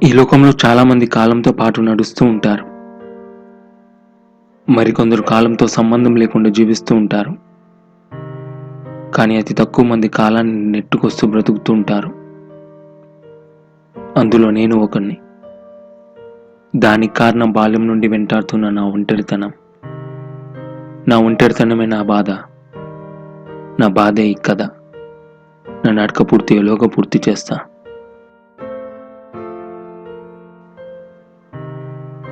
ఈ లోకంలో చాలామంది కాలంతో పాటు నడుస్తూ ఉంటారు. మరికొందరు కాలంతో సంబంధం లేకుండా జీవిస్తూ ఉంటారు. కానీ అతి తక్కువ మంది కాలాన్ని నెట్టుకొస్తూ బ్రతుకుతూ ఉంటారు. అందులో నేను ఒకణ్ణి. దానికి కారణం బాల్యం నుండి వెంటాడుతున్న నా ఒంటరితనం. నా ఒంటరితనమే నా బాధ. నా బాధే ఈ కథ. నా నడక పూర్తిగా పూర్తి చేస్తా.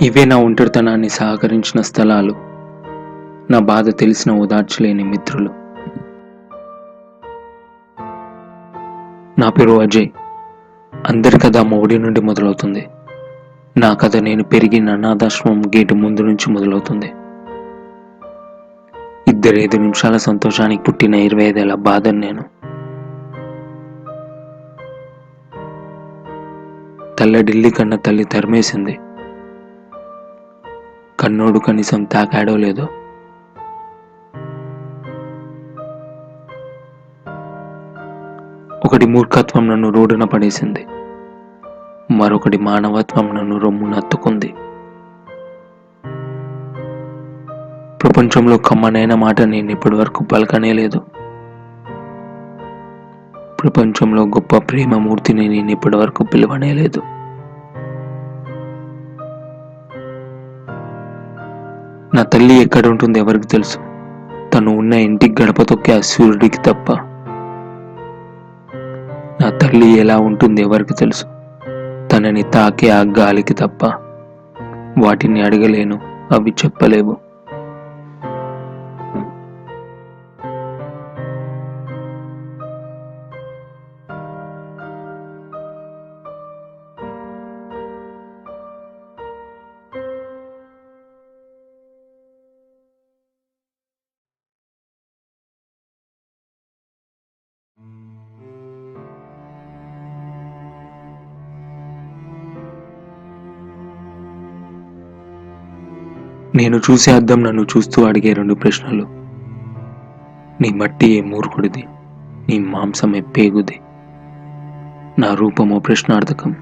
ఇవే నా ఒంటరితనాన్ని సహకరించిన స్థలాలు, నా బాధ తెలిసిన ఓదార్చలేని మిత్రులు. నా పేరు అజయ్. అందరి కథ మోడీ నుండి మొదలవుతుంది. నా కథ నేను పెరిగిన అనాథాశ్రమం గేటు ముందు నుంచి మొదలవుతుంది. 5 నిమిషాల సంతోషానికి పుట్టిన 25 ఏళ్ల బాధను నేను. ఢిల్లీ కన్నా తల్లి తరిమేసింది. కన్నోడు కనీసం తాకాడో లేదో. ఒకటి మూర్ఖత్వం నన్ను రోడ్డున పడేసింది. మరొకటి మానవత్వం నన్ను రొమ్మున అత్తుకుంది. ప్రపంచంలో కమ్మనైన మాట నేను ఇప్పటి వరకు పలకనే లేదు. ప్రపంచంలో గొప్ప ప్రేమమూర్తిని నేను ఇప్పటి వరకు పిలవనే లేదు. నా తల్లి ఎక్కడ ఉంటుంది ఎవరికి తెలుసు? తను ఉన్న ఇంటికి గడప తొక్కే ఆ సూర్యుడికి తప్ప. నా తల్లి ఎలా ఉంటుంది ఎవరికి తెలుసు? తనని తాకే ఆ గాలికి తప్ప. వాటిని అడగలేను, అవి చెప్పలేవు. నేను చూసే అద్దం నన్ను చూస్తూ అడిగే 2 ప్రశ్నలు. నీ మట్టి ఏ మూర్ఖుడిది, నీ మాంసం ఏ పేగుది, నా రూపమో ప్రశ్నార్థకం.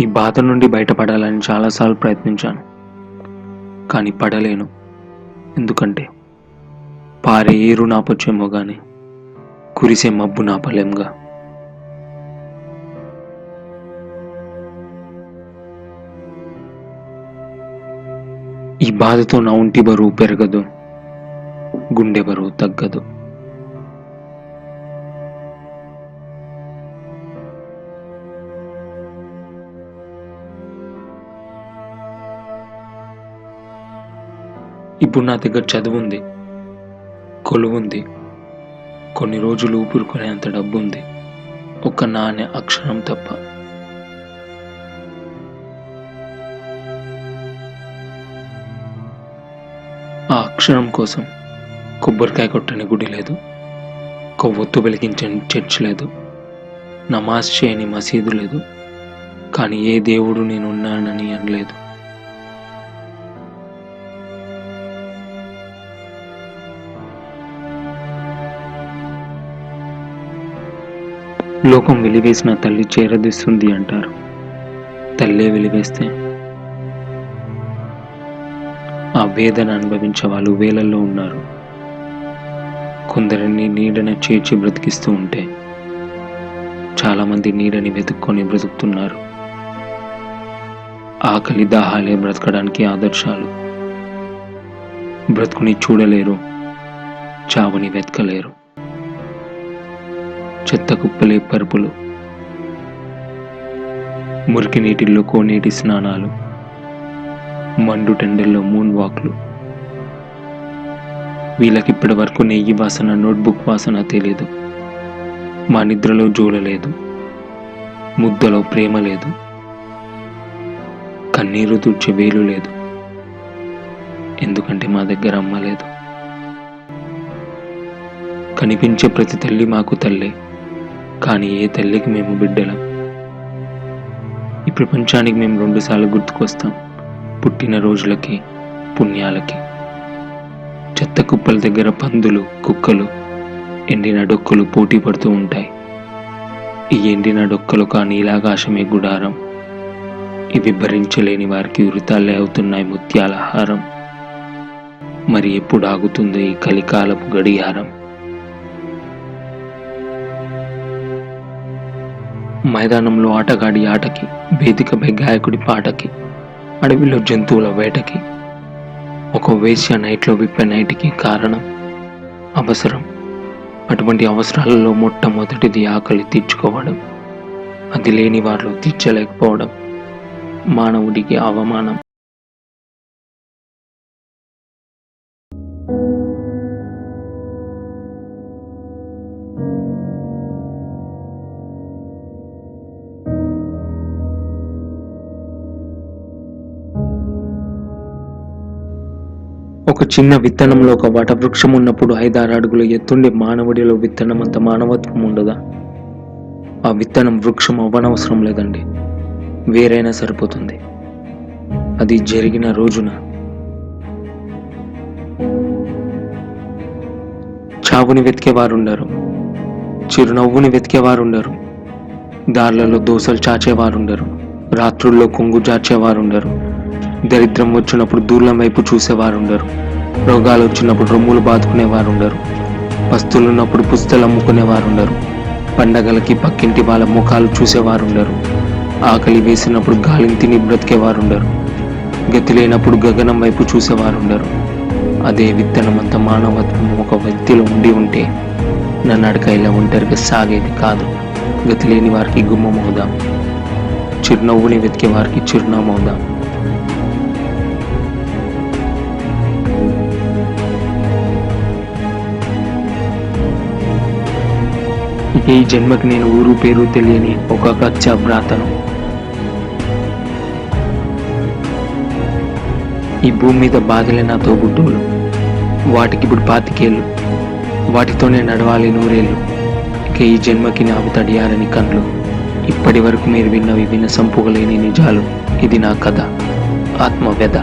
ఈ బాధ నుండి బయటపడాలని చాలాసార్లు ప్రయత్నించాను, కానీ పడలేను. ఎందుకంటే పారే ఏరు నాపొచ్చేమో గాని కురిసే మబ్బు నాపలేంగా. ఈ బాధతో నా ఒంటి బరువు పెరగదు, గుండె బరువు తగ్గదు. ఇప్పుడు నా దగ్గర చదువు ఉంది, కొలువుంది, కొన్ని రోజులు ఊపిరుకునేంత డబ్బు ఉంది. ఒక్క నాణ్య అక్షరం తప్ప. ఆ అక్షరం కోసం కొబ్బరికాయ కొట్టని గుడి లేదు, కొవ్వొత్తు వెలిగించని చర్చ్ లేదు, నమాజ్ చేయని మసీదు లేదు, కానీ ఏ దేవుడు నేనున్నానని అనలేదు. లోకం వెలివేసిన తల్లి చేరదీస్తుంది అంటారు. తల్లే వెలివేస్తే ఆ వేదన అనుభవించే వాళ్ళు వేలల్లో ఉన్నారు. కొందరిని నీడన చేర్చి బ్రతికిస్తూ ఉంటే చాలామంది నీడని వెతుక్కొని బ్రతుకుతున్నారు. ఆకలి దాహాలే బ్రతకడానికి ఆదర్శాలు. బ్రతుకుని చూడలేరు, చావుని వెతకలేరు. చెత్త కుప్పలే పరుపులు, మురికి నీటిల్లో కోనేటి స్నానాలు, మండు టెండల్లో మూన్ వాక్లు. వీళ్ళకిప్పటి వరకు నెయ్యి వాసన, నోట్బుక్ వాసన తెలియదు. మా నిద్రలో జోల లేదు, ముద్దలో ప్రేమ లేదు, కన్నీరు తుడిచే వేలు లేదు. ఎందుకంటే మా దగ్గర అమ్మ లేదు. కనిపించే ప్రతి తల్లి మాకు తల్లే, కానీ ఏ తల్లికి మేము బిడ్డలం. ఈ ప్రపంచానికి మేము 2 సార్లు గుర్తుకొస్తాం, పుట్టినరోజులకి, పుణ్యాలకి. చెత్త కుప్పల దగ్గర పందులు, కుక్కలు ఎండిన డొక్కలు పోటీ పడుతూ ఉంటాయి. ఈ ఎండిన డొక్కలు కా నీలాకాశమే గుడారం. ఇవి భరించలేని వారికి వృతాలే అవుతున్నాయి ముత్యాల హారం. మరి ఎప్పుడు ఆగుతుందో ఈ కలికాలపు గడియారం? మైదానంలో ఆటగాడి ఆటకి, వేదికపై గాయకుడి పాటకి, అడవిలో జంతువుల వేటకి, ఒక వేశ్య నైట్లో విప్పే నైటికి కారణం అవసరం. అటువంటి అవసరాలలో మొట్టమొదటిది ఆకలి తీర్చుకోవడం. అది లేని వారిలో తీర్చలేకపోవడం మానవుడికి అవమానం. ఒక చిన్న విత్తనంలో ఒక వటవృక్షం ఉన్నప్పుడు 5-6 అడుగుల ఎత్తుండే మానవుడిలో విత్తనం అంత మానవత్వం ఉండదా? ఆ విత్తనం వృక్షం అవ్వనవసరం లేదండి, వేరైనా సరిపోతుంది. అది జరిగిన రోజున చావుని వెతికేవారుండరు, చిరునవ్వుని వెతికేవారుండరు, దారులలో దోసలు చాచేవారుండరు, రాత్రుల్లో కొంగు జార్చేవారుండరు, దరిద్రం వచ్చినప్పుడు దూరం వైపు చూసేవారుండరు, రోగాలు వచ్చినప్పుడు రొమ్ములు బాదుకునేవారుండరు, పస్తులున్నప్పుడు పుస్తలు అమ్ముకునేవారుండరు, పండగలకి పక్కింటి వాళ్ళ ముఖాలు చూసేవారుండరు, ఆకలి వేసినప్పుడు గాలిని తిని బ్రతికేవారుండరు, గతి లేనప్పుడు గగనం వైపు చూసేవారుండరు. అదే విత్తనమంత మానవత్వం ఒక వ్యక్తిలో ఉండి ఉంటే నా నడక ఇలా ఒంటరిగా సాగేది కాదు. గతి లేని వారికి గుమ్మమవుదాం, చిరునవ్వుని వెతికే వారికి చిరునామవుదాం. ఇక ఈ జన్మకి నేను ఊరు పేరు తెలియని ఒక కచ్చా భ్రాతను. ఈ భూమి మీద బాధలే నా తోబుట్టువులు. వాటికి ఇప్పుడు 25 ఏళ్ళు, వాటితోనే నడవాలి 100 ఏళ్ళు. ఇక ఈ జన్మకి నావి తడియారని కళ్ళు. ఇప్పటి వరకు మీరు విన్నవి వినసంపుగలేని నిజాలు. ఇది నా కథ, ఆత్మవ్యధ.